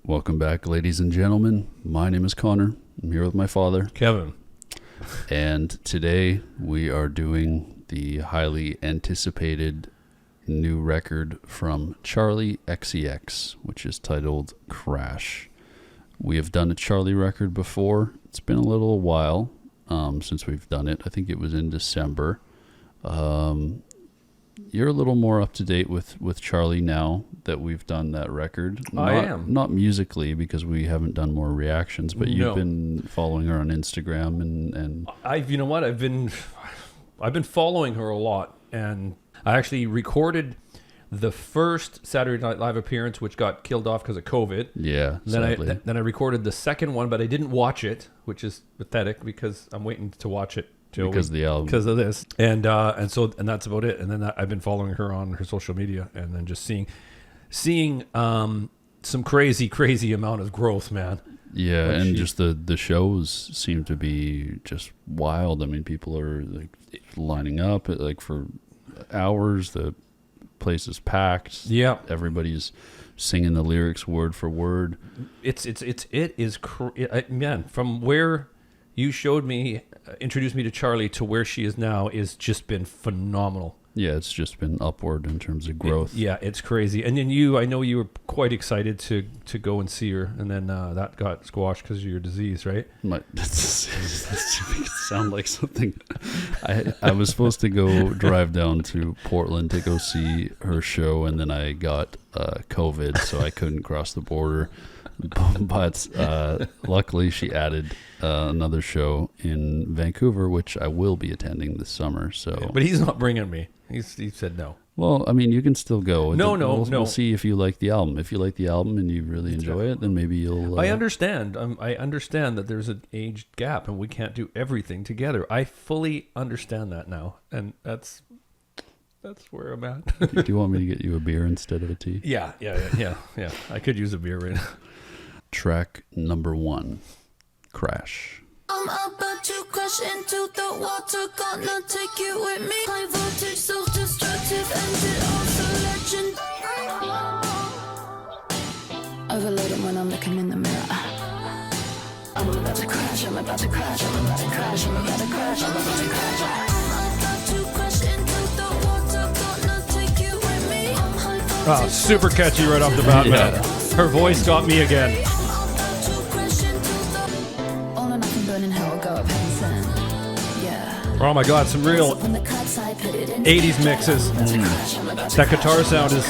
Welcome back, ladies and gentlemen. My name is Connor. I'm here with my father, Kevin. And today we are doing the highly anticipated new record from Charli XCX, which is titled Crash. We have done a Charli record before. It's been a little while since we've done it. I think it was in December. You're a little more up to date with Charli now that we've done that record. I am. Not musically, because we haven't done more reactions, but you've been following her on Instagram and You know what? I've been following her a lot, and I actually recorded the first Saturday Night Live appearance, which got killed off because of COVID. Yeah, sadly. Then I recorded the second one, but I didn't watch it, which is pathetic because I'm waiting to watch it. Because of the album. Because of this. And that's about it. And then I've been following her on her social media and then just seeing some crazy amount of growth, man. Yeah, like and just the shows seem to be just wild. I mean, people are like lining up for hours. The place is packed. Yeah. Everybody's singing the lyrics word for word. Man, from where you showed me, introduced me to Charli to where she is now is just been phenomenal. Yeah, it's just been upward in terms of growth. It's crazy. And then I know you were quite excited to go and see her, and then that got squashed because of your disease, right? That's to sound like something. I was supposed to drive down to Portland to go see her show, and then I got COVID, so I couldn't cross the border. But luckily she added another show in Vancouver, which I will be attending this summer. So, but he's not bringing me. He said no. Well, I mean, you can still go. No. We'll see if you like the album. If you like the album and you really enjoy it, then maybe you'll... I understand. I understand that there's an age gap and we can't do everything together. I fully understand that now. And that's where I'm at. Do you want me to get you a beer instead of a tea? Yeah. I could use a beer right now. Track number 1, Crash. I'm about to crash into the water, gonna take you with me. High voltage, self-destructive, and it also legend. Overloading when I'm looking in the mirror. I'm about to crash, I'm about to crash, I'm about to crash, I'm about to crash, I'm about to crash. I'm about to crash into the water, gonna take you with me. I'm high voltage. Oh, super catchy right off the bat, man. Her voice got me again. Oh my God, some real 80s mixes. That guitar sound is...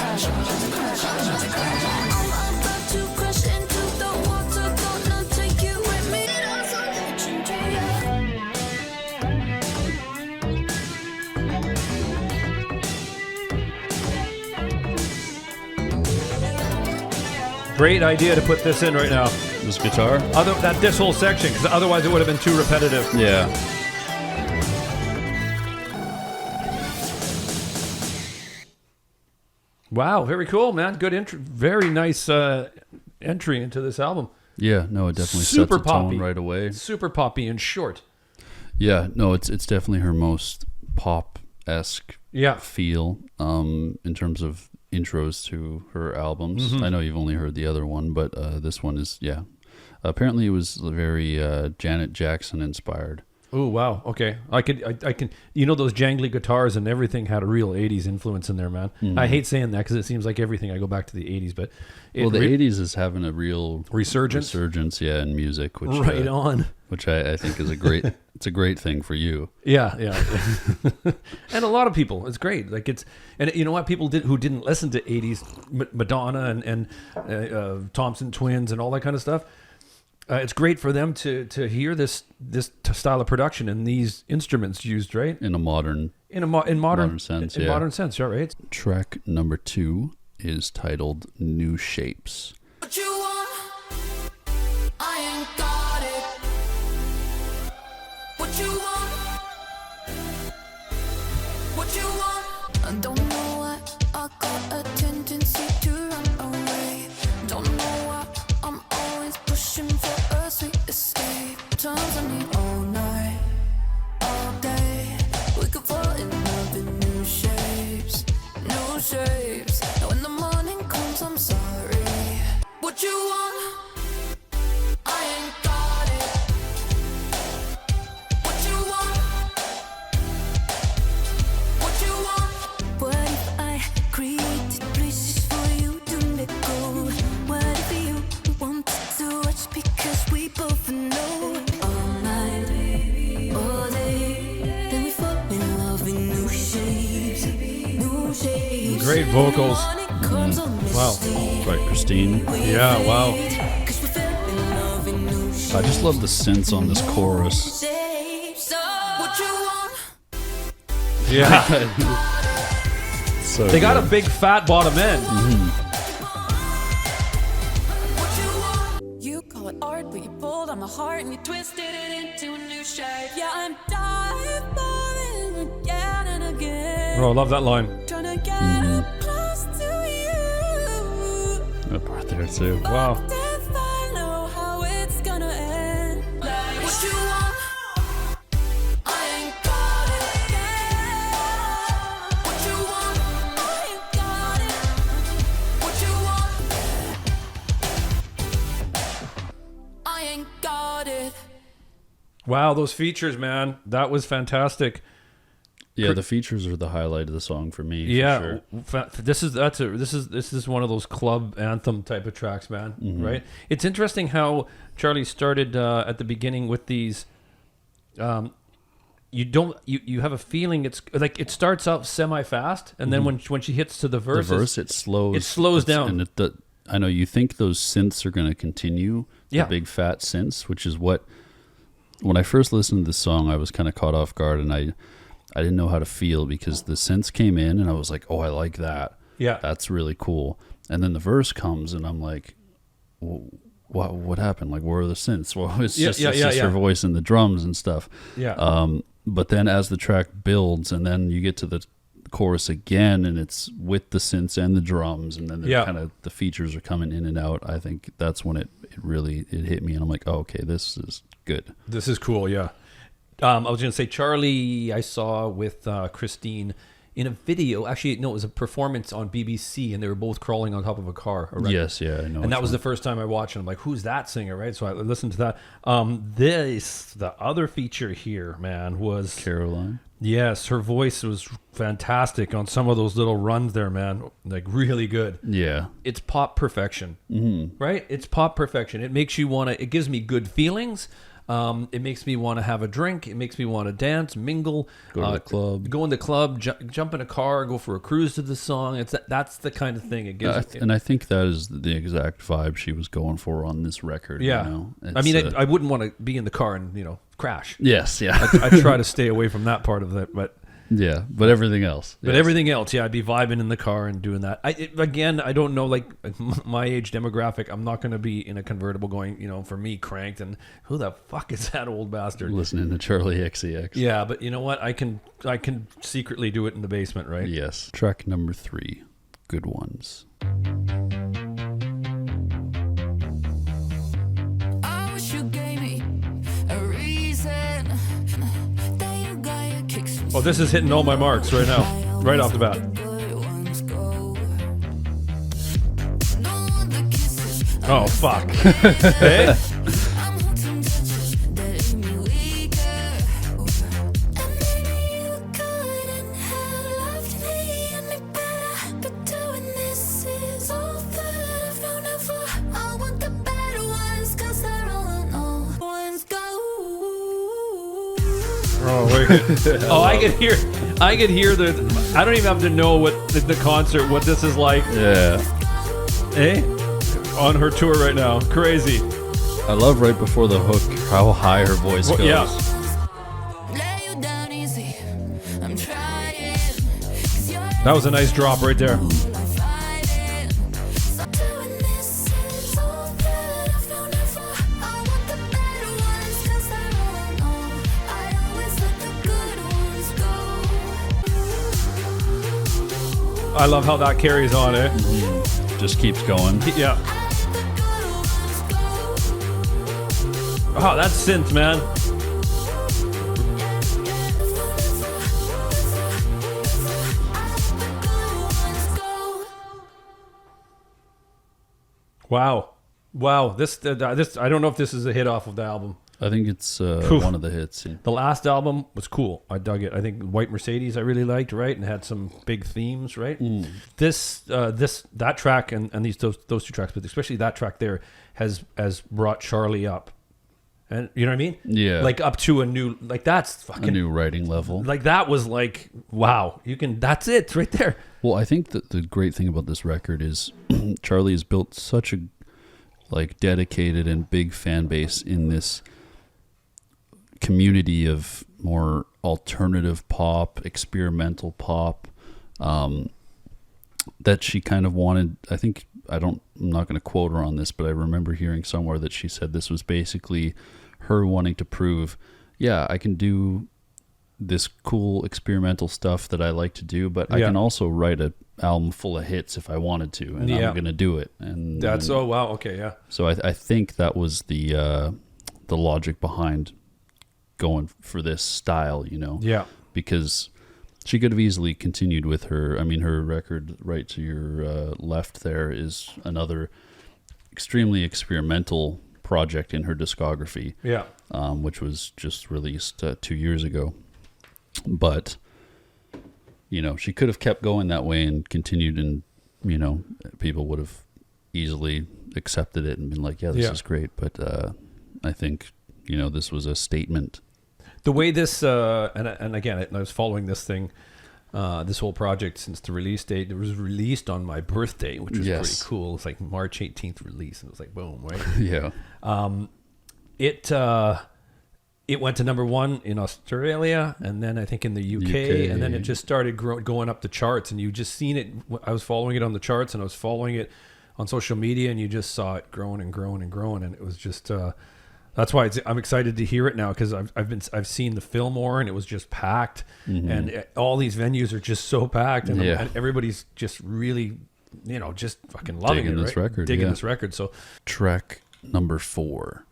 Great idea to put this in right now. This guitar? This whole section, because otherwise it would have been too repetitive. Yeah. Wow, very cool, man. Good entry. Very nice entry into this album. Yeah, no, it definitely Super sets a poppy. tone right away. Super poppy and short. Yeah, no, it's definitely her most pop-esque feel in terms of intros to her albums. Mm-hmm. I know you've only heard the other one, but this one is, apparently it was very Janet Jackson inspired. Oh, wow. Okay. I can, those jangly guitars and everything had a real 80s influence in there, man. Mm-hmm. I hate saying that because it seems like everything I go back to the 80s, but... the 80s is having a real... Resurgence, in music. Which, right on. Which I think is it's a great thing for you. Yeah. And a lot of people, it's great. And you know what? People who didn't listen to 80s Madonna and Thompson Twins and all that kind of stuff, it's great for them to hear this style of production and these instruments used, right? In a modern sense, modern sense, right? Track number 2 is titled New Shapes. What you want? I ain't got it. What you want? What you want? I don't know why I got a tendency to run away. Don't know why I'm always pushing for a sweet escape. Times I need all night, all day. We could fall in love in new shapes, new shapes. Now when the morning comes, I'm sorry. Great vocals. Wow. By Christine. Yeah, wow. I just love the synths on this chorus. Yeah. So They got a good. big fat bottom end. You call it art, but you pulled on my heart and you twisted it into a new shape. Yeah, I'm dying for it again and again. Bro, I love that line. Trying to get up close to you. That part there too. Wow. If I know how it's gonna end. Like, what you want? I ain't got it. Yeah. What you want? I ain't got it. What you want? I ain't got it. Wow, those features, man. That was fantastic. Yeah, the features are the highlight of the song for me. Yeah, For sure. this is one of those club anthem type of tracks, man. Mm-hmm. Right? It's interesting how Charlie started at the beginning with these. You have a feeling it's like it starts out semi fast, and then when she hits to the The verse, it slows. it slows down. And I know you think those synths are going to continue. Yeah. The big fat synths, which is what. When I first listened to this song, I was kind of caught off guard, and I didn't know how to feel because the synths came in, and I was like, "Oh, I like that. Yeah. That's really cool." And then the verse comes, and I'm like, "What happened? Like, where are the synths?" Well, it's just her voice and the drums and stuff. Yeah. But then as the track builds, and then you get to the chorus again, and it's with the synths and the drums, and then kind of the features are coming in and out. I think that's when it really hit me, and I'm like, "Oh, okay, this is good." This is cool, yeah. I was going to say, Charlie, I saw with Christine in a video. Actually, no, it was a performance on BBC, and they were both crawling on top of a car. A record. Yes, yeah, I know. And that was the first time I watched it. I'm like, who's that singer, right? So I listened to that. The other feature here, man, was... Caroline. Yes, her voice was fantastic on some of those little runs there, man. Like, really good. Yeah. It's pop perfection, right? It's pop perfection. It makes you want to... It gives me good feelings. It makes me want to have a drink. It makes me want to dance, mingle, Go to the club. Go in the club, jump in a car, go for a cruise to the song. That's the kind of thing it gives. And I think that is the exact vibe she was going for on this record. Yeah, you know? I mean, I wouldn't want to be in the car and crash. Yes, yeah, I try to stay away from that part of it, but. Yeah, but everything else. But everything else, yeah, I'd be vibing in the car and doing that. Again, I don't know, like my age demographic. I'm not going to be in a convertible going, for me, cranked. And who the fuck is that old bastard? Listening to Charli XCX. Yeah, but you know what? I can secretly do it in the basement, right? Yes. Track number 3, Good Ones. I wish you gave me a reason. Oh, this is hitting all my marks right now, right off the bat. Oh, fuck. Hey? Oh, oh, I can hear the. I don't even have to know what the concert, what this is like. Yeah. Eh? On her tour right now, crazy. I love right before the hook how high her voice goes. Yeah. That was a nice drop right there. I love how that carries on, eh? Just keeps going. Yeah. Oh, that's synth, man. Wow. This I don't know if this is a hit off of the album. I think it's one of the hits. Yeah. The last album was cool. I dug it. I think White Mercedes I really liked, right? And had some big themes, right? That track and those two tracks, but especially that track there has brought Charlie up. And you know what I mean? Yeah. Like up to a new, like that's fucking a new writing level. Like that was like, wow, that's it, it's right there. Well, I think that the great thing about this record is Charli has built such a like dedicated and big fan base in this community of more alternative pop, experimental pop, that she kind of wanted. I'm not going to quote her on this, but I remember hearing somewhere that she said this was basically her wanting to prove, yeah, I can do this cool experimental stuff that I like to do, but I can also write an album full of hits if I wanted to, and I'm going to do it. And oh wow, okay, yeah. So I think that was the logic behind going for this style, Yeah, because she could have easily continued with her. I mean, her record right to your left there is another extremely experimental project in her discography. Yeah. Which was just released 2 years ago. But, she could have kept going that way and continued, and, people would have easily accepted it and been like, yeah, this is great. But I think, this was a statement. The way this, and again, I was following this thing, this whole project since the release date. It was released on my birthday, which was pretty cool. It's like March 18th release, and it was like, boom, right? Yeah. It went to number 1 in Australia, and then I think in the UK, and then it just started going up the charts, and you just seen it. I was following it on the charts, and I was following it on social media, and you just saw it growing and growing and growing, and it was just... that's why I'm excited to hear it now, because I've seen the Fillmore, and it was just packed, and all these venues are just so packed, and everybody's just really, just fucking loving digging it, this right? record, digging this record. So track number 4,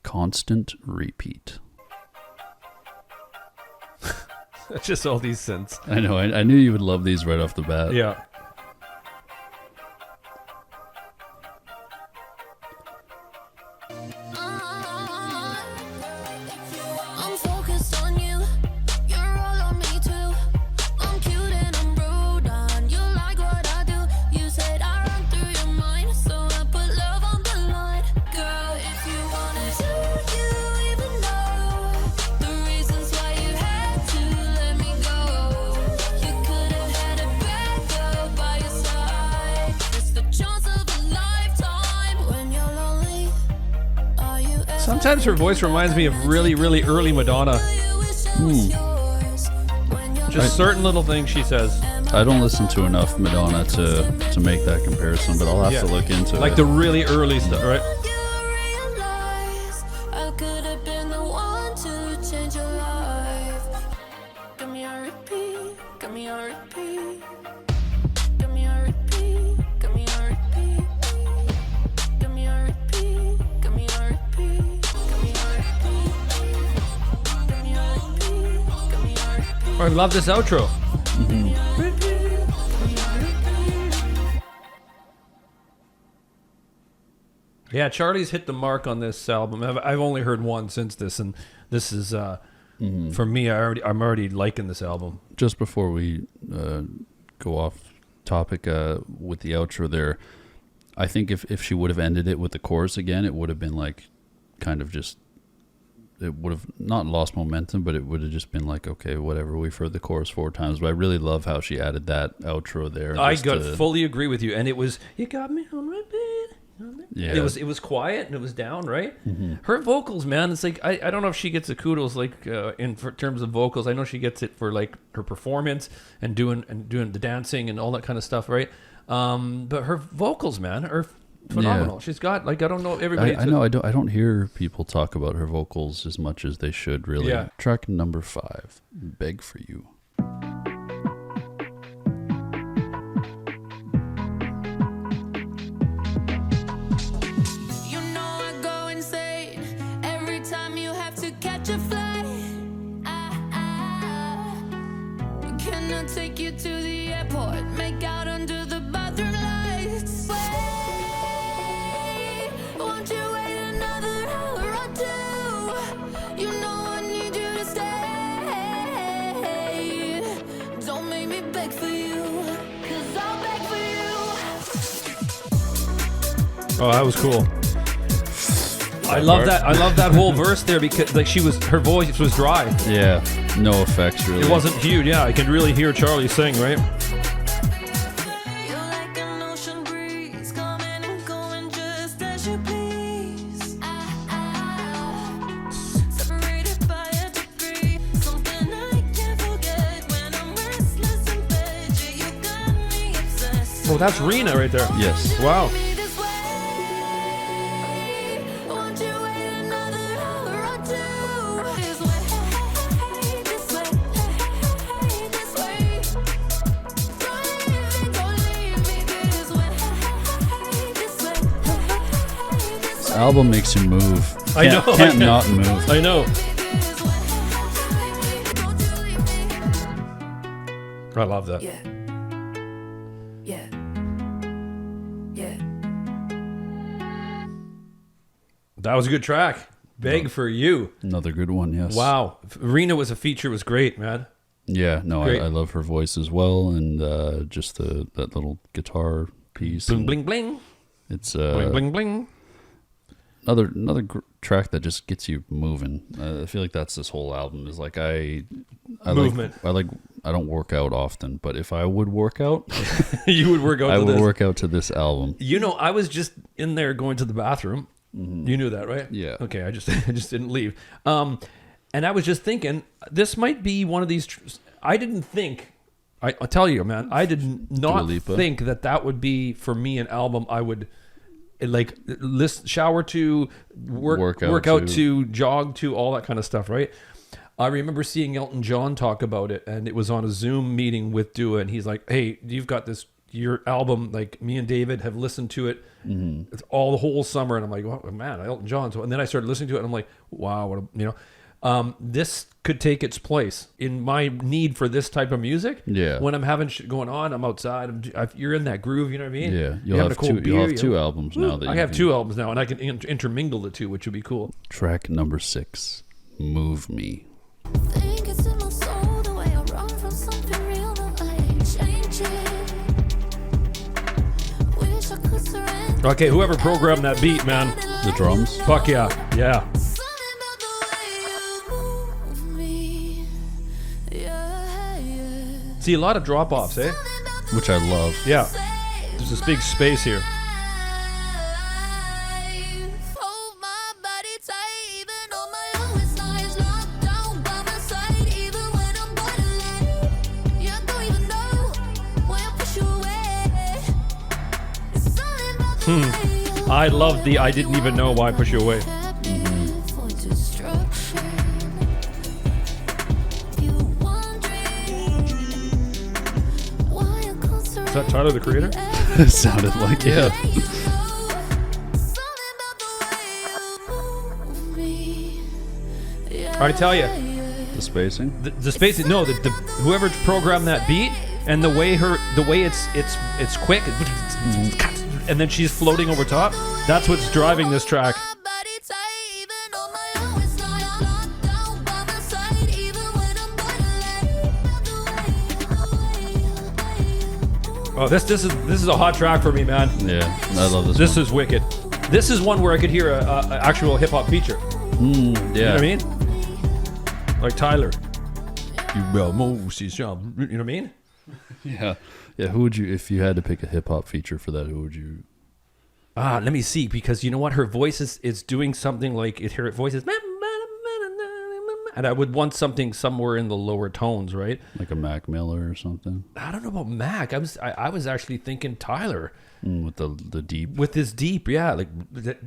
Constant Repeat. just all these synths. I know. I knew you would love these right off the bat. Yeah. I'm focused on you. You're all on me too. I'm cute and I'm rude, and you like what I do. You said I run through your mind, so I put love on the line. Girl, if you wanted to, you even know the reasons why you had to let me go. You could have had a bad girl by your side. It's the chance of a lifetime when you're lonely. Are you ever Sometimes her voice reminds me of really, really early Madonna. Just certain little things she says. I don't listen to enough Madonna to make that comparison, but I'll have to look into Like it. the really early stuff, right? You realize I could have been the one to change your life. Got me on repeat, got me on repeat. Got me on repeat, got me on repeat. Got me on repeat, got me on repeat. Got me on repeat. Got me on repeat, got me on repeat. I love this outro. Yeah, Charli's hit the mark on this album. I've only heard one since this, and this is for me. I'm already liking this album. Just before we go off topic with the outro there, I think if she would have ended it with the chorus again, it would have been like kind of just, it would have not lost momentum, but it would have just been like, okay, whatever, we've heard the chorus 4 times. But I really love how she added that outro there. I just fully agree with you, and it was, you got me on repeat. Yeah. It was quiet and it was down, right? Her vocals, man, it's like I don't know if she gets the kudos like for terms of vocals. I know she gets it for like her performance and doing the dancing and all that kind of stuff, right? But her vocals, man, are phenomenal. She's got like, I don't know, everybody. I know I don't hear people talk about her vocals as much as they should, really. Yeah. Track number 5, Beg for You. You know I go insane every time you have to catch a flight. Can I take you to the airport? Make out under the bathroom lights. Wait, won't you wait another hour or two? You know I need you to stay. Don't make me beg for you, 'cause I'll beg for you. Oh, that was cool. I that love part. that. I love that whole verse there because like her voice was dry. Yeah, no effects really. It wasn't huge. Yeah, I could really hear Charlie sing, right? You're like an ocean breeze, coming and going just as you please. Separated by a degree, something I can't forget when I'm restless in bed. Yeah, you got me obsessed. Oh, that's Rina right there. Yes. Wow. Be this way. Won't you wait another hour or two? This way, this way, this way. Don't leave me this way, this way, This this way. album makes you move. I know, I Can't know. not move. I know. This way, don't you leave me. I love that. Yeah. Yeah. Yeah. That was a good track. Beg for you. Another good one. Yes. Wow. Rena was a feature. Was great, man. Yeah. No, Great. I love her voice as well, and just that little guitar piece. Bling and bling bling. It's Bling bling bling. another track that just gets you moving. I feel like that's this whole album is like I Movement. I don't work out often, but if I would work out, You would work out I to would this. work out to this album. You know, I was just in there going to the bathroom. You knew that, right? Yeah. Okay, I just didn't leave. And I was just thinking, this might be one of these. I didn't think. I'll tell you, man. I did not Lipa? think that would be for me an album I would like shower to, work out to, jog to, all that kind of stuff, right? I remember seeing Elton John talk about it, and it was on a Zoom meeting with Dua, and he's like, "Hey, you've got your album. Like me and David have listened to it it's all the whole summer," and I'm like, "Oh man, Elton John." So, and then I started listening to it, and I'm like, "Wow, this could take its place in my need for this type of music." Yeah. When I'm having shit going on, I'm outside. You're in that groove. You know what I mean? Yeah, You're having a cold you'll have beer, two albums now. That I you have can- 2 albums now, and I can intermingle the two, which would be cool. Track number 6, "Move Me." Think it's in my soul, the way I run from something real, but I ain't change it. Wish I could surrender. Okay, whoever programmed that beat, man. The drums. Fuck yeah, yeah. Something about the way you move me. Yeah, yeah. See, a lot of drop offs, eh? Something about the Which I love. Yeah. way There's this big space here. hold my body tight, even on my lowest nights, locked down by my side, even when I'm borderline. You don't even know when I push you away. It's something about the way you I love the I didn't even know why I push you away. for destruction. You wondering why I constantly Is that Tyler, the Creator? It sounded like it. I tell you, The spacing. the space. No, the whoever programmed that beat and the way it's quick, and then she's floating over top. That's what's driving this track. Oh, this is a hot track for me, man. Yeah, I love this. This one. is wicked. This is one where I could hear a actual hip hop feature. Yeah. You know what I mean? Like Tyler. You will move, you know what I mean? Yeah. Who would you, if you had to pick a hip hop feature for that? Who would you? Let me see, because you know what? Her voice is doing something like her voice is, and I would want something somewhere in the lower tones, right? Like a Mac Miller or something I don't know about Mac. I was actually thinking Tyler with the deep. with this deep, yeah, like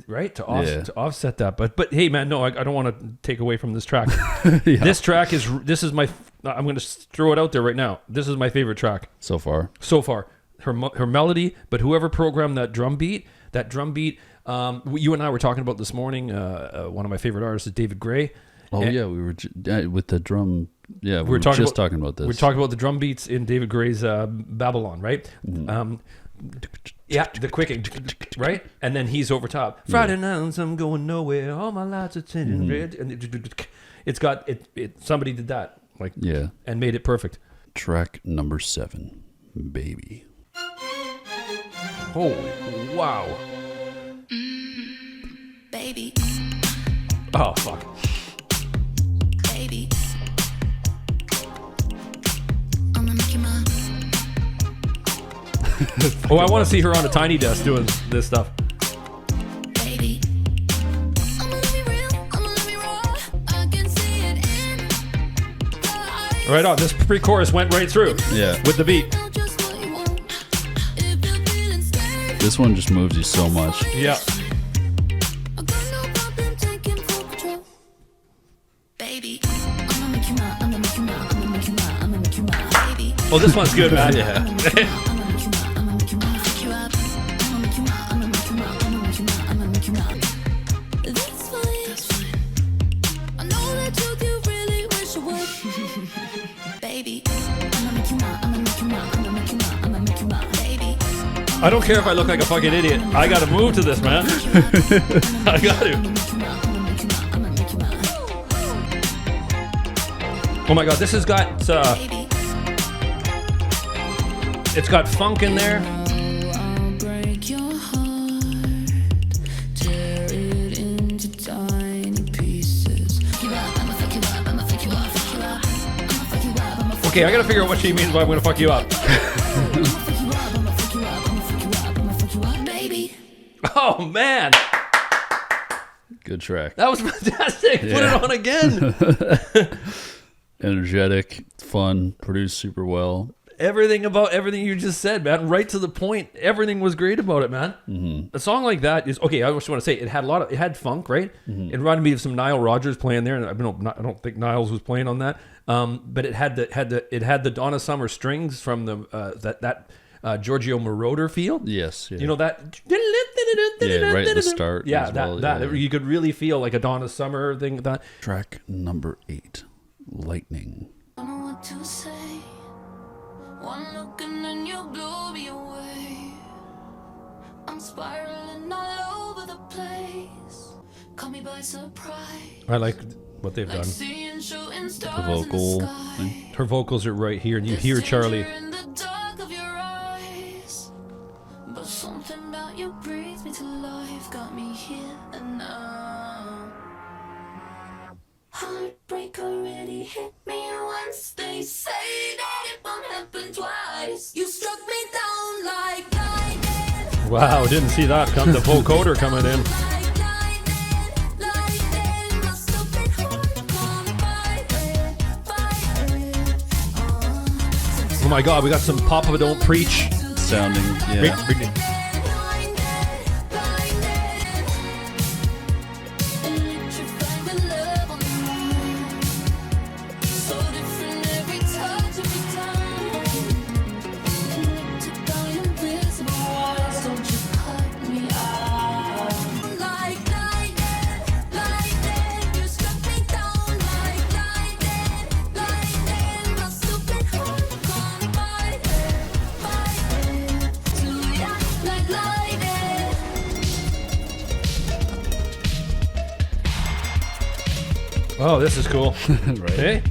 right to offset that. But hey, man, no, I don't want to take away from this track. Yeah. This track this is my. I'm going to throw it out there right now. This is my favorite track So far. so far. Her melody, but whoever programmed that drum beat. You and I were talking about this morning. One of my favorite artists is David Gray. Oh And- yeah, we were with the drum. Yeah, we were talking just talking about this. We're talking about the drum beats in David Gray's Babylon, right? Yeah, the quicking, right? And then he's over top. Friday nights, I'm going nowhere. All my lights are turning red. And it's got it. Somebody did that, like, Yeah. and made it perfect. Track number 7, "Baby." Holy wow! Baby, Oh, fuck. Baby, I'ma make you mine. Oh, I want to see her on a tiny desk doing this stuff. Baby, I'ma love you real, I'ma love you raw. I can see it in the eyes. Right on. This pre-chorus went right through. Yeah. With the beat. Know just what you want. If you're feeling scared, This one just moves you so much. Yeah. I got no problem taking full control. Baby, I'ma make you mine, I'ma make you mine, I'ma make you mine, I'ma make you mine. Baby, Oh, this one's good, man. Yeah. I'ma make you mine, I'ma make you mine, fuck you up. I'ma make you mine, I'ma make you mine, I'ma make you mine, I'ma make you mine. That's fine, that's fine. I know the truth you really wish you would. Baby, I'ma make you mine, I'ma make you mine, I'ma make you mine, I'ma make you mine. Baby, I don't care if I look like a fucking idiot. I gotta move to this, man. I got to. I'ma make you mine, I'ma make you mine, I'ma make you mine. Oh my god, this has got Baby, it's got funk in there. I'll break your heart, tear it into tiny pieces. I'ma fuck you up, I'ma fuck you up, fuck you up. I'ma fuck you up, I'ma fuck Okay, I gotta figure out what she means by I'm gonna fuck you up. you up, I'ma fuck you up, I'ma fuck you up, I'ma fuck you up, I'ma fuck you up, baby. Oh man, Good track. that was fantastic. Put Yeah. it on again. Energetic, fun, produced super well. Everything about everything you just said, man. Right to the point. Everything was great about it, man. A song like that is okay. I just want to say it had it had funk, right? It reminded me of some Nile Rodgers playing there, and I don't think Niles was playing on that. But it had the Donna Summer strings from the that Giorgio Moroder feel. Yes. Yeah. You know that? Yeah, right at the start Yeah, as that well, that yeah. you could really feel like a Donna Summer thing. That Track number 8, Lightning. I don't know what to say. One look and then you blow me away. I'm spiraling all over the place. Caught me by surprise. I like what they've Like done. seeing shooting stars The vocal in the sky. thing. Her vocals are right here, and you hear There's Charlie. danger in the dark of your eyes. But something about you breathes me to life. Got me here and now. Heartbreak already hit me once. They say that it won't happen twice. You struck me down like lightning. Wow, didn't see that come. The vocoder coming in. Like lightning, lightning. My stupid heart gone violent. Oh my God, we got some Papa Don't Preach. Sounding, yeah. Oh, this is cool. Right. Hey?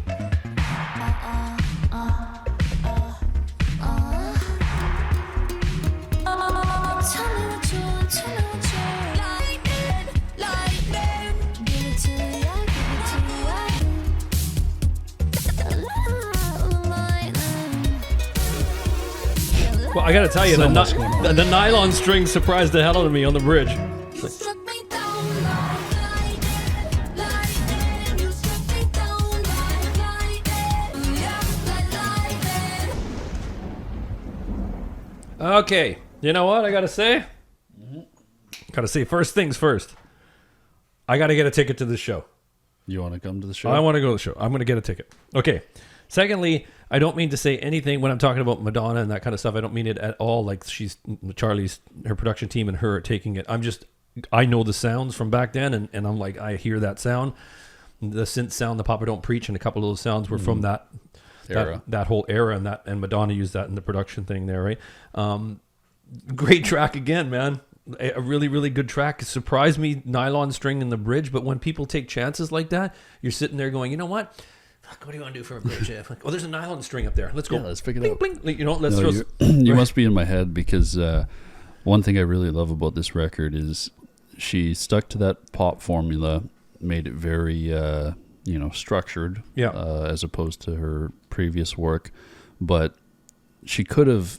Well, I gotta tell you, So much going on. the nylon string surprised the hell out of me on the bridge. You struck me down like lightning, lightning. You struck me down like lightning, yeah, like lightning. Okay, you know what I gotta say? Gotta say, first things first. I gotta get a ticket to this show. You want to come to the show? I want to go to the show. I'm gonna get a ticket. Okay. Secondly, I don't mean to say anything when I'm talking about Madonna and that kind of stuff. I don't mean it at all like Charlie's, her production team and her are taking it. I know the sounds from back then, and I'm like, I hear that sound. The synth sound, the Papa Don't Preach, and a couple of those sounds were from that Era. that whole era, and Madonna used that in the production thing there, right? Great track again, man. A really, really good track. It surprised me, nylon string in the bridge, but when people take chances like that, you're sitting there going, you know what? Fuck, what do you want to do for a bridge? Like, oh, there's a nylon string up there. Let's go. Yeah, let's pick it Bling, up. bling. Like, you know, let's No, throw. you must be in my head because one thing I really love about this record is she stuck to that pop formula made it very, structured, Yeah. as opposed to her previous work. But she could have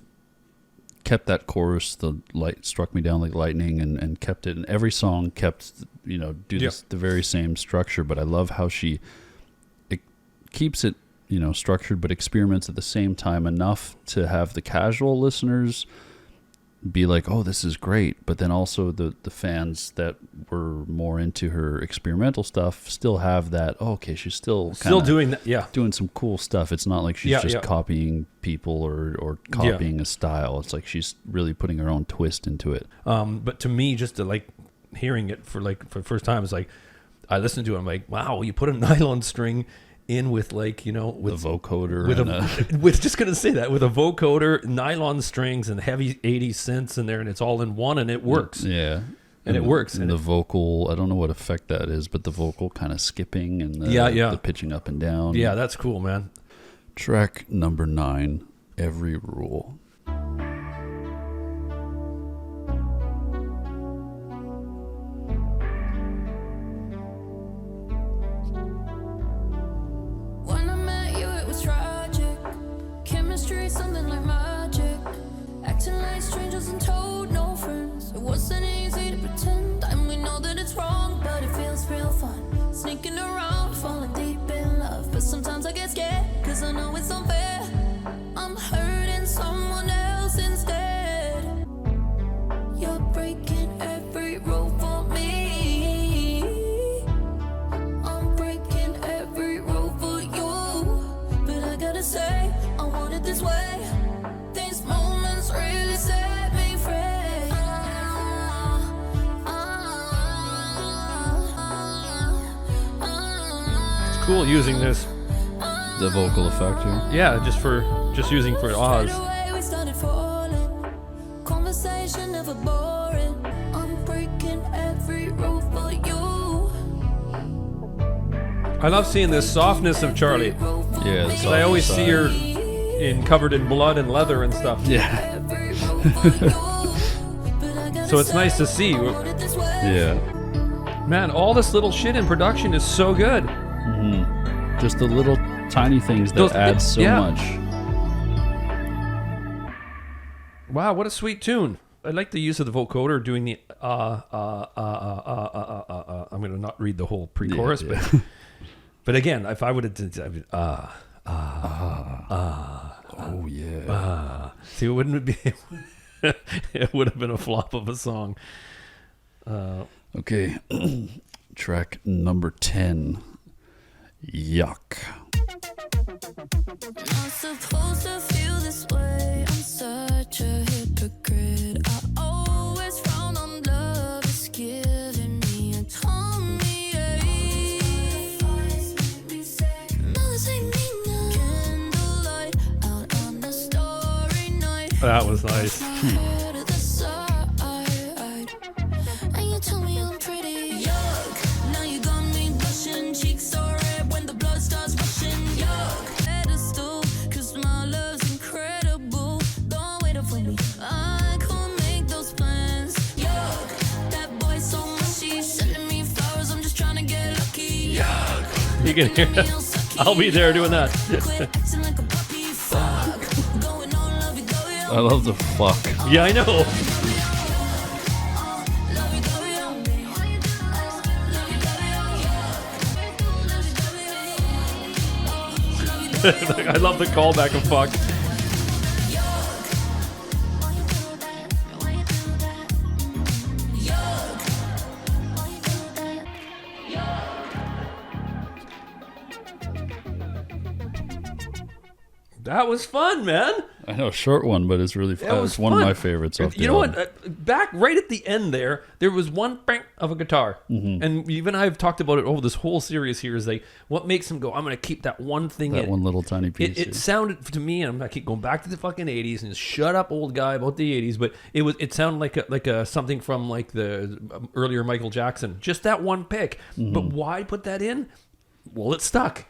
kept that chorus, the light struck me down like lightning, and kept it. And every song kept, the very same structure. But I love how it keeps it, structured, but experiments at the same time enough to have the casual listeners be like, oh, this is great. But then also the fans that were more into her experimental stuff still have that, oh, okay, she's still doing that. Yeah. doing some cool stuff. It's not like she's just copying people or copying a style. It's like she's really putting her own twist into it. But to me, just to like hearing it for the first time, it's like, I listened to it, I'm like, wow, you put a nylon string in with with the vocoder, with just gonna say that, with a vocoder, nylon strings, and heavy 80s synths in there, and it's all in one, and it works. Yeah, and it works. And the vocal, I don't know what effect that is, but the vocal kind of skipping and the pitching up and down. Yeah, that's cool, man. Track number 9, Every Rule. When I met you, it was tragic. Chemistry, something like magic. Acting like strangers and told no friends. It wasn't easy to pretend, and we know that it's wrong, but it feels real fun. Sneaking around, falling deep in love. But sometimes I get scared, cause I know it's unfair. I'm hurting someone else instead. You're breaking every rule for me. I'm breaking every rule for you. But I gotta say, I want it this way. These moments really set me free. It's cool using this. The vocal effect here. Yeah, just using for Oz. Straight away we started falling. Conversation never boring. I'm breaking every rule for you. I love seeing this softness of Charli. Yeah, Because I always see her covered in blood and leather and stuff. Yeah. So it's nice to see. Yeah. Man, all this little shit in production is so good. Just the little tiny things that Those- add so yeah. much. Wow, what a sweet tune. I like the use of the vocoder doing the I'm going to not read the whole pre-chorus, Yeah. but again, if I would have Oh yeah. see, it wouldn't be it would have been a flop of a song. Okay. Track number 10. Yuck. Not supposed to feel this way. I'm such a hypocrite. I always frown on love. It's giving me a tummy ache. No, this ain't me now. Candlelight out on the starry night. That was nice. Head of the side, and you tell me I'm pretty. Yuck, now you got me blushing, cheeks so red when the blood starts rushing. Yuck, pedestal, 'cause my love's incredible. Don't wait up for me, I can't make those plans. Yuck, that boy's so mushy, sending me flowers, I'm just trying to get lucky. Yuck, You can hear that. I'll be there doing that. quit acting like a puppy. Fuck, going on lovey-dovey. I love the fuck. Yeah, I know. I love the callback of fuck. That was fun, man. I know, short one, but it's really fun. That was It's one of fun. my favorites. Off You the know album. what? Back right at the end there was one bang of a guitar, and even I've talked about it over this whole series. Here is like what makes him go. I'm going to keep that one thing. That in. one little tiny piece. It sounded to me, and I keep going back to the fucking 80s and shut up, old guy, about the 80s. But it sounded like a something from like the earlier Michael Jackson. Just that one pick. But why put that in? Well, it stuck.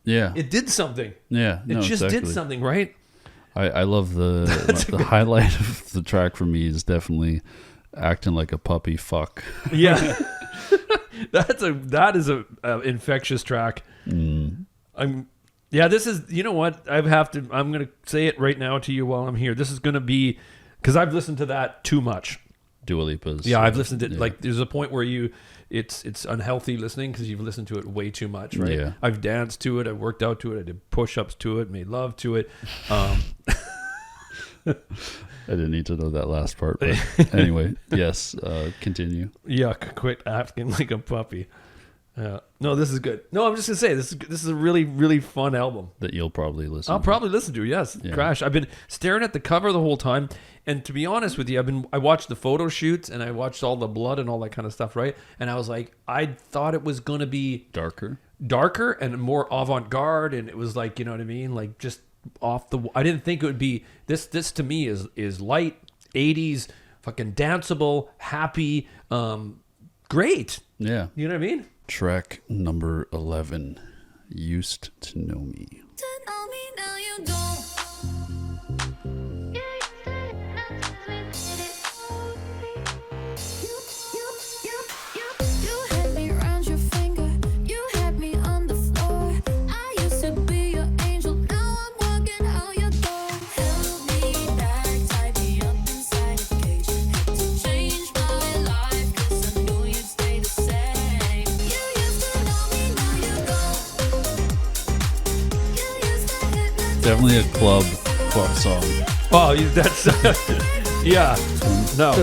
Yeah. It did something. Yeah. It no, just exactly. did something, right? I love the highlight of the track for me is definitely acting like a puppy fuck. Yeah. That is a infectious track. This is, you know what? I'm going to say it right now to you while I'm here. This is going to be, because I've listened to that too much. Dua Lipa's. Yeah, I've listened to like, there's a point where it's unhealthy listening because you've listened to it way too much, right? Yeah. I've danced to it. I worked out to it. I did push-ups to it, made love to it. I didn't need to know that last part, but anyway, yes, continue. Yuck, quit acting like a puppy. No, this is good. No, I'm just gonna say this is a really, really fun album That you'll probably listen I'll to. probably listen to. Yes, Yeah. Crash. I've been staring at the cover the whole time, and to be honest with you, I watched the photo shoots and I watched all the blood and all that kind of stuff, right? And I was like, I thought it was gonna be Darker. and more avant-garde, and it was like, you know what I mean, like just off the. I didn't think it would be this. This to me is light 80s, fucking danceable, happy, great. Yeah. You know what I mean? Track number 11, Used to Know Me. To know me now you don't. You had me round your finger, you had me on the floor. I used to be your angel, now I'm walking out your door. Held me back, tied me up inside a cage. Had to change my life, 'cause I knew you'd stay the same. You used to know me, now you don't. You used to hypnotize. Definitely a club song. Oh, that's yeah. No.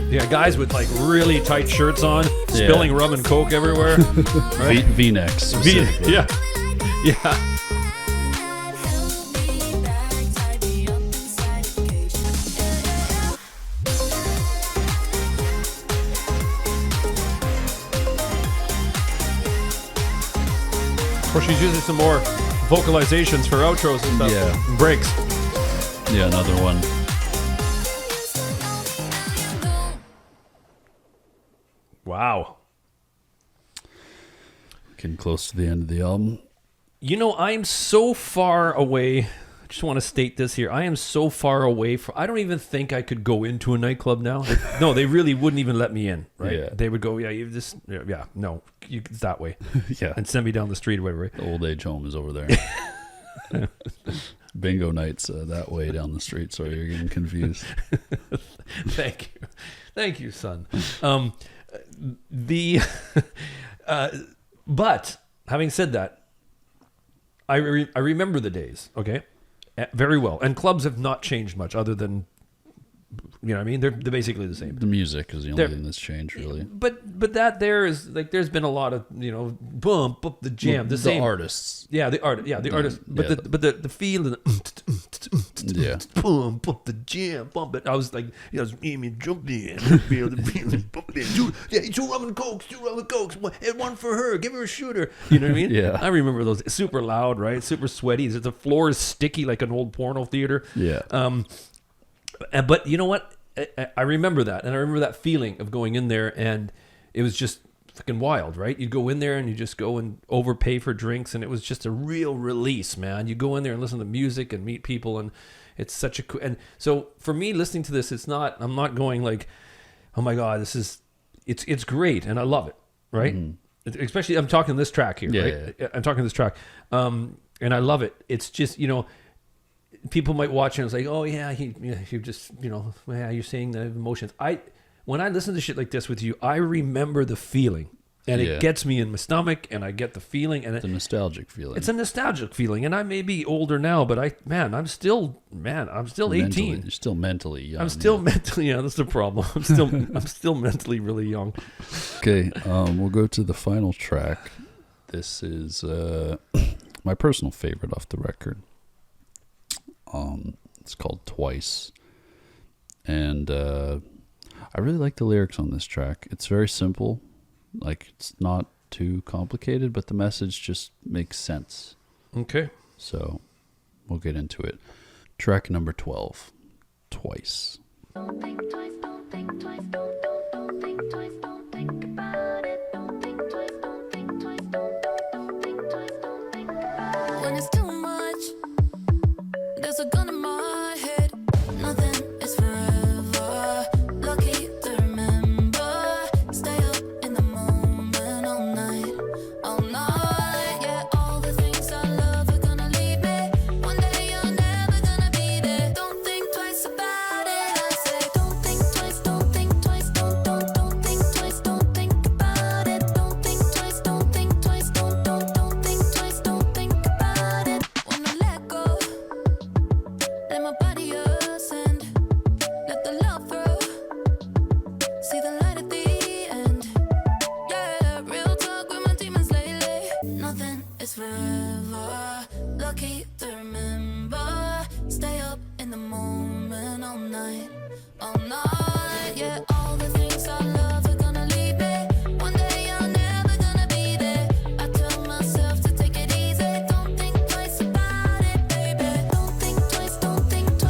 Yeah, guys with like really tight shirts on, spilling rum and coke everywhere. Right? V-necks. specifically. Yeah. Yeah. Of course, she's using some more vocalizations for outros and stuff. Yeah. And breaks. Yeah, another one. Wow. Getting close to the end of the album. You know, I'm so far away. I just want to state this here. I am so far away from. I don't even think I could go into a nightclub now. No, they really wouldn't even let me in. Right? Yeah. They would go, you just, no, it's that way, Yeah. and send me down the street or whatever. Right? The old age home is over there. Bingo nights that way down the street, so you're getting confused. Thank you, son. But having said that, I remember the days. Okay, very well. And clubs have not changed much, other than, you know what I mean. They're basically the same. The music is the only thing that's changed, really. But that there is like, there's been a lot of, bump up the jam, the same artists. Yeah, the artist. But yeah. the feel and Yeah. bump up the jam, bump it. I was like, me jump in, feel the feeling, bump it. Two rum and cokes, and one for her. Give her a shooter. You know what I mean? Yeah. I remember those. Super loud, right? Super sweaty. The floor is sticky like an old porno theater. Yeah. But you know what? I remember that, and I remember that feeling of going in there, and it was just fucking wild, right? You go in there and you just go and overpay for drinks, and it was just a real release, man. You go in there and listen to music and meet people, and it's such a and so for me, listening to this, I'm not going like, oh my god, it's great, and I love it, right? Mm-hmm. Especially, I'm talking this track here, right? Yeah. I'm talking this track, and I love it. It's just, people might watch and it's like, oh yeah, you just, you're saying the emotions. When I listen to shit like this with you, I remember the feeling, and it gets me in my stomach, and I get the feeling, and it's a nostalgic feeling. It's a nostalgic feeling, and I may be older now, but I'm still 18. You're still mentally young. I'm still mentally, that's the problem. I'm still mentally really young. Okay, we'll go to the final track. This is my personal favorite off the record. It's called Twice, and I really like the lyrics on this track. It's very simple, like it's not too complicated, but the message just makes sense. Okay, so we'll get into it. Track number 12, Twice. Don't think twice, don't think twice, don't think twice, don't think about it. Don't think twice, don't think twice, don't think twice, don't think about it. When it's too much, there's a gun in my head.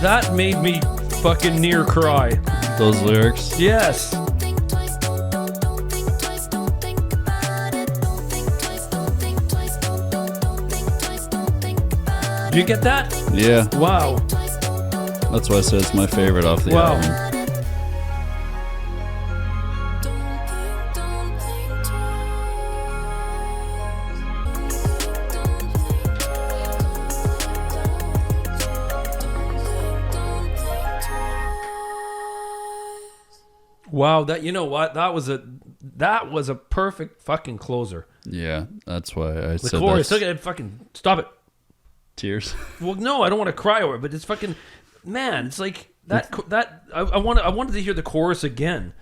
That made me fucking near cry. Those lyrics. Yes. Don't think twice, don't think twice, don't think about it. Don't think twice, don't think twice, don't think twice, don't think about it. Do you get that? Yeah, Wow. that's why I said it's my favorite off the Wow. album. Don't think Wow, that you know what? That was a perfect fucking closer. Yeah, that's why I The said chorus, that's look at it, fucking stop it. tears. Well, no, I don't want to cry over it, but it's fucking man. It's like that. I wanted to hear the chorus again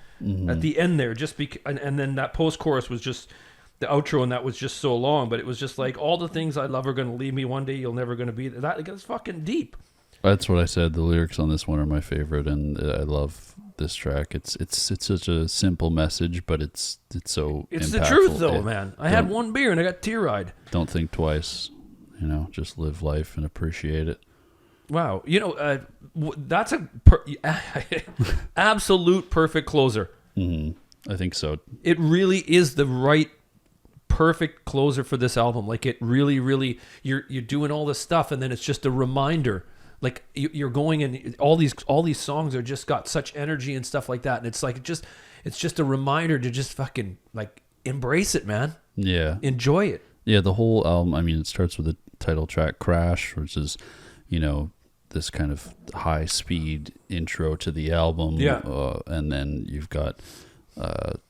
at the end there, just because, and then that post chorus was just the outro, and that was just so long. But it was just like all the things I love are going to leave me one day. You're never going to be that. Like, it's fucking deep. That's what I said. The lyrics on this one are my favorite, and I love this track. It's such a simple message, but it's so It's the impactful. truth, though, man. I had don't- one beer and I got tear-eyed. Don't think twice. You know, just live life and appreciate it. Wow, you know, that's a absolute perfect closer. I think so. It really is the right perfect closer for this album. Like, it really you're doing all this stuff, and then it's just a reminder. Like, you're going, and all these songs are just got such energy and stuff like that, and it's like it's just a reminder to just fucking like embrace it, man. Yeah. Enjoy it. Yeah, the whole album, I mean, it starts with the title track, Crash, which is, you know, this kind of high speed intro to the album. Yeah. And then you've got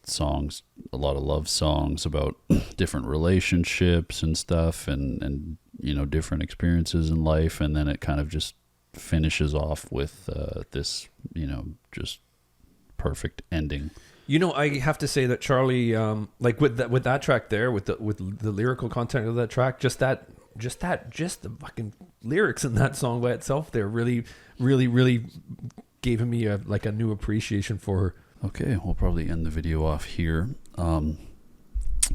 songs, a lot of love songs about different relationships and stuff, and you know, different experiences in life. And then it kind of just finishes off with this, you know, just perfect ending. You know, I have to say that Charlie, like with that track there, with the lyrical content of that track, just the fucking lyrics in that song by itself, there really gave me a new appreciation for her. Okay, we'll probably end the video off here.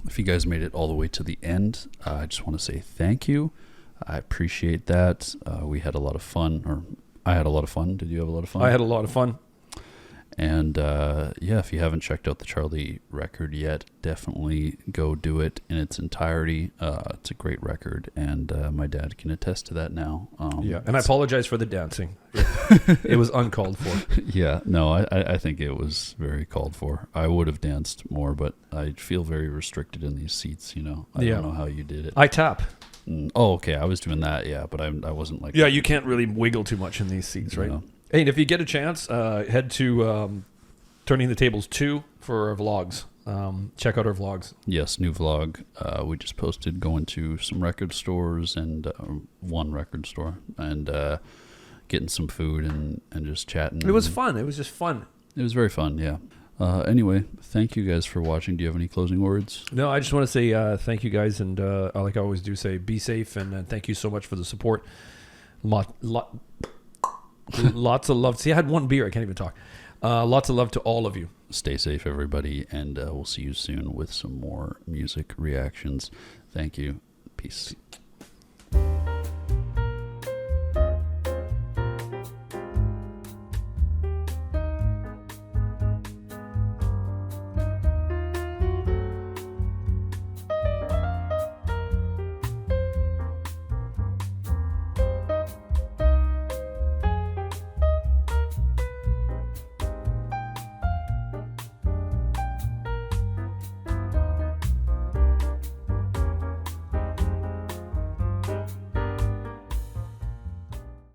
If you guys made it all the way to the end, I just want to say thank you. I appreciate that. We had a lot of fun, or I had a lot of fun. Did you have a lot of fun? I had a lot of fun. And yeah, if you haven't checked out the Charli record yet, definitely go do it in its entirety. It's a great record, and my dad can attest to that now. Yeah, and I apologize for the dancing. It was uncalled for. Yeah, no, I think it was very called for. I would have danced more, but I feel very restricted in these seats, you know. I don't know how you did it. I tap. Oh, okay, I was doing that, yeah, but I wasn't like... Yeah, you can't really wiggle too much in these seats, right? No. Hey, and if you get a chance, head to Turning the Tables 2 for our vlogs. Check out our vlogs. Yes, new vlog. We just posted going to some record stores, and one record store, and getting some food and just chatting. It was fun. It was just fun. It was very fun, yeah. Anyway, thank you guys for watching. Do you have any closing words? No, I just want to say thank you guys, and like I always do say, be safe, and thank you so much for the support. Lots of love. See, I had one beer. I can't even talk. Lots of love to all of you. Stay safe, everybody, and we'll see you soon with some more music reactions. Thank you. Peace.